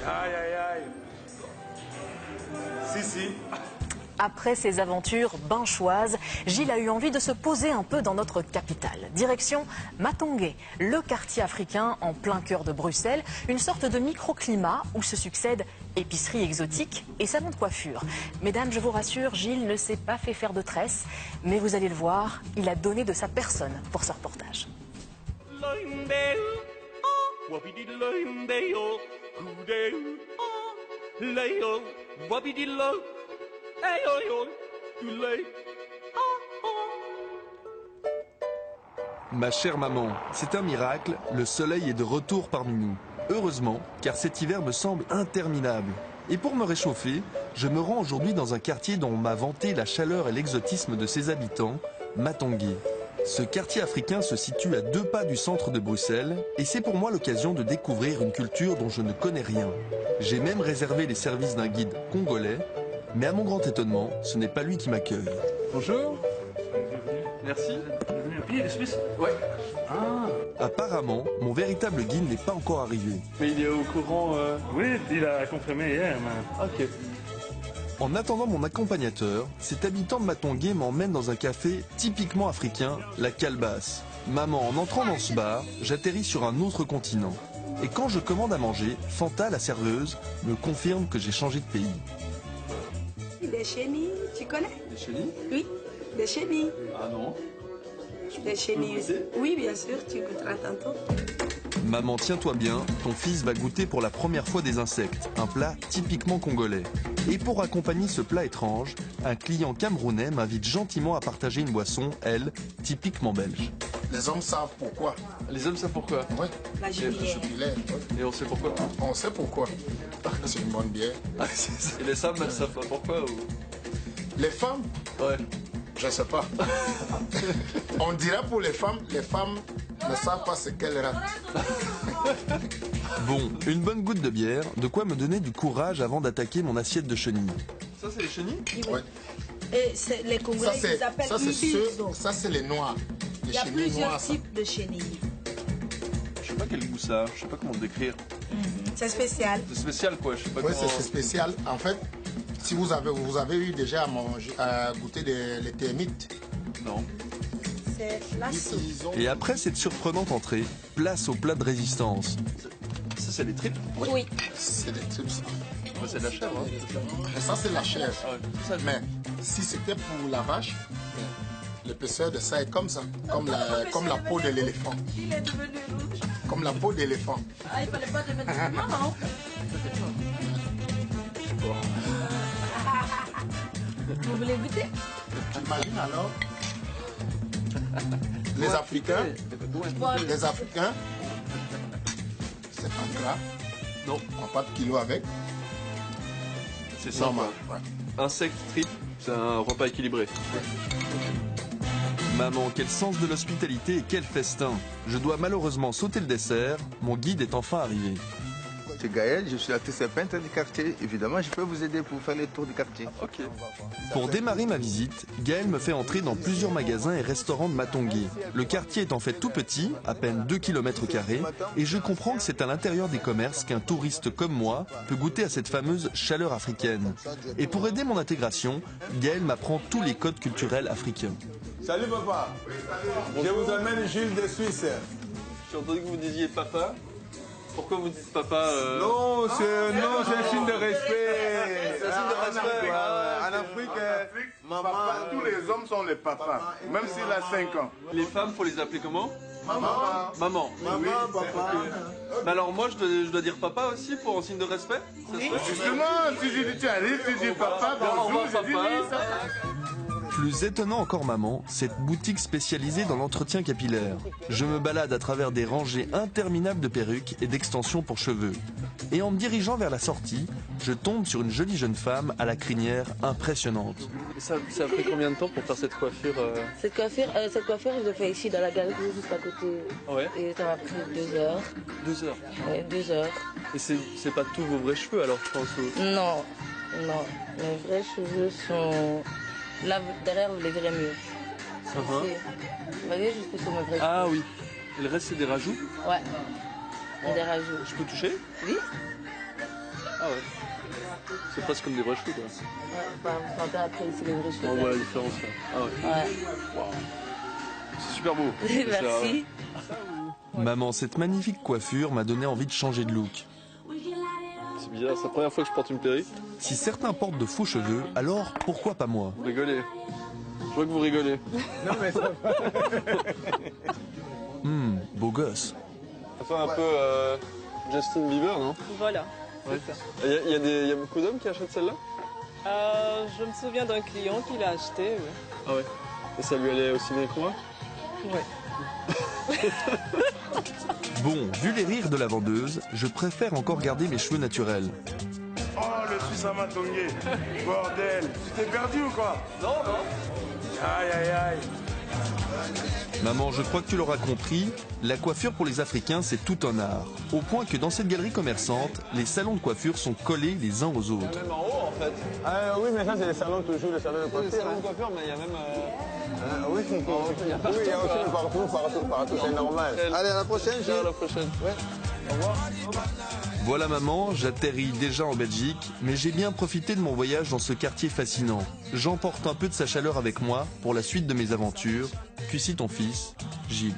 Aïe, aïe, aïe. Si. Après ses aventures binchoises, Gilles a eu envie de se poser un peu dans notre capitale. Direction Matongué, le quartier africain en plein cœur de Bruxelles, une sorte de microclimat où se succèdent épiceries exotiques et salons de coiffure. Mesdames, je vous rassure, Gilles ne s'est pas fait faire de tresse, mais vous allez le voir, il a donné de sa personne pour ce reportage. Ma chère maman, c'est un miracle, le soleil est de retour parmi nous. Heureusement, car cet hiver me semble interminable. Et pour me réchauffer, je me rends aujourd'hui dans un quartier dont on m'a vanté la chaleur et l'exotisme de ses habitants, Matongué. Ce quartier africain se situe à 2 pas du centre de Bruxelles et c'est pour moi l'occasion de découvrir une culture dont je ne connais rien. J'ai même réservé les services d'un guide congolais, mais à mon grand étonnement, ce n'est pas lui qui m'accueille. Bonjour. Merci. Bienvenue à pied, les Suisses? Ouais. Ah. Apparemment, mon véritable guide n'est pas encore arrivé. Mais il est au courant. Oui, il a confirmé hier, mais... Ok. En attendant mon accompagnateur, cet habitant de Matongué m'emmène dans un café typiquement africain, la Calebasse. Maman, en entrant dans ce bar, j'atterris sur un autre continent. Et quand je commande à manger, Fanta, la serveuse, me confirme que j'ai changé de pays. Des chenilles, tu connais? Des chenilles? Oui, des chenilles. Ah non. Des chenilles. Oui, bien sûr, tu goûteras tantôt. Maman, tiens-toi bien, ton fils va goûter pour la première fois des insectes, un plat typiquement congolais. Et pour accompagner ce plat étrange, un client camerounais m'invite gentiment à partager une boisson, elle, typiquement belge. Les hommes savent pourquoi. Les hommes savent pourquoi? Oui. La jubilée. Et on sait pourquoi? On sait pourquoi. Parce que c'est une bonne bière. Ah, c'est ça. Et les femmes, elles savent pas pourquoi ou... Les femmes, Ouais. je ne sais pas. On dirait pour les femmes ne savent pas ce qu'elles ratent. Bon, une bonne goutte de bière, de quoi me donner du courage avant d'attaquer mon assiette de chenilles. Ça, c'est les chenilles? Oui. Et les Congolais, ils appellent ibizo. Ça, c'est les noirs. Les Il y a chenilles plusieurs noires, ça. types de chenilles. Je sais pas quel goût ça a. Je sais pas comment le décrire. C'est spécial. C'est spécial, quoi. Je sais pas Oui, comment... c'est spécial. En fait, si vous avez eu déjà à goûter les termites. Non. C'est la soupe. Et après cette surprenante entrée, place au plat de résistance. Ça, c'est les tripes? Oui. C'est des trucs. Ouais, c'est de la chèvre, hein. Ça, c'est la chair. Ah ouais. C'est ça, Mais si c'était pour la vache, l'épaisseur de ça est comme ça, comme la peau de l'éléphant. Il est devenu rouge. Comme la peau d'éléphant. Ah, il fallait pas te mettre du piment, non? Vous voulez goûter? Imagine alors, les Africains, c'est pas gras, Non, on n'a pas de kilo avec, c'est ça. normal. Ouais. Insectes, tripes, c'est un repas équilibré. Maman, quel sens de l'hospitalité et quel festin! Je dois malheureusement sauter le dessert, mon guide est enfin arrivé. C'est Gaël, je suis artiste peintre du quartier. Évidemment, je peux vous aider pour faire le tour du quartier. Ok. Pour démarrer ma visite, Gaël me fait entrer dans plusieurs magasins et restaurants de Matongué. Le quartier est en fait tout petit, à peine 2 km², et je comprends que c'est à l'intérieur des commerces qu'un touriste comme moi peut goûter à cette fameuse chaleur africaine. Et pour aider mon intégration, Gaël m'apprend tous les codes culturels africains. Salut papa. Je vous amène Gilles de Suisse. J'ai entendu que vous disiez papa. Pourquoi vous dites papa Non, c'est un signe de respect. C'est un signe de respect. En Afrique, papa, tous les hommes sont les papas, même s'il a 5 ans. Les femmes, faut les appeler comment? Maman. Maman. Oui, papa. Mais alors moi, je dois dire papa aussi pour en signe de respect? Ça se fait? justement, si je dis tu arrives, tu dis papa, bonjour, je dis oui, ça. Plus étonnant encore maman, cette boutique spécialisée dans l'entretien capillaire. Je me balade à travers des rangées interminables de perruques et d'extensions pour cheveux. Et en me dirigeant vers la sortie, je tombe sur une jolie jeune femme à la crinière impressionnante. Ça a pris combien de temps pour faire cette coiffure Cette coiffure, je l'ai fait ici dans la galerie juste à côté. Ouais. Et ça m'a pris 2 heures. 2 heures. Oui, 2 heures. Et c'est pas tous vos vrais cheveux alors, je pense. Non, non. Mes vrais cheveux sont... Là, derrière, vous les verrez mieux. Vous voyez, jusque sur mes vrais cheveux. Ah oui. Et le reste, c'est des rajouts? Ouais. Des rajouts. Je peux toucher? Oui. Ah ouais. C'est presque comme des vrais choux, quoi. Ouais, bah, vous sentez après ici les vrais cheveux. On voit la différence, là. Ah ouais. Ouais. Wow. C'est super beau. Merci. Maman, cette magnifique coiffure m'a donné envie de changer de look. C'est bizarre, c'est la première fois que je porte une perruque. Si certains portent de faux cheveux, alors pourquoi pas moi? Vous rigolez. Je vois que vous rigolez. Non, mais ça... Beau gosse. Ça fait un peu Justin Bieber, non? Voilà. Ouais. Il y a beaucoup d'hommes qui achètent celle-là? Je me souviens d'un client qui l'a acheté. Ouais. Ah ouais. Et ça lui allait aussi bien que moi? Ouais. Bon, vu les rires de la vendeuse, je préfère encore garder mes cheveux naturels. Oh, le Suisse à Matongué. Bordel. Tu t'es perdu ou quoi? Non, non. Aïe, aïe, aïe. Maman, je crois que tu l'auras compris, la coiffure pour les Africains, c'est tout un art. Au point que dans cette galerie commerçante, les salons de coiffure sont collés les uns aux autres. Même en haut, en fait. Ah oui, mais ça, c'est les salons toujours, les salons de coiffure. Les salons de coiffure, mais il y a même... Oui, il y a aussi partout, c'est normal. Allez, à la prochaine, Gilles. À la prochaine. Ouais. Au revoir. Voilà maman, j'atterris déjà en Belgique, mais j'ai bien profité de mon voyage dans ce quartier fascinant. J'emporte un peu de sa chaleur avec moi pour la suite de mes aventures. Cussi ton fils, Gilles.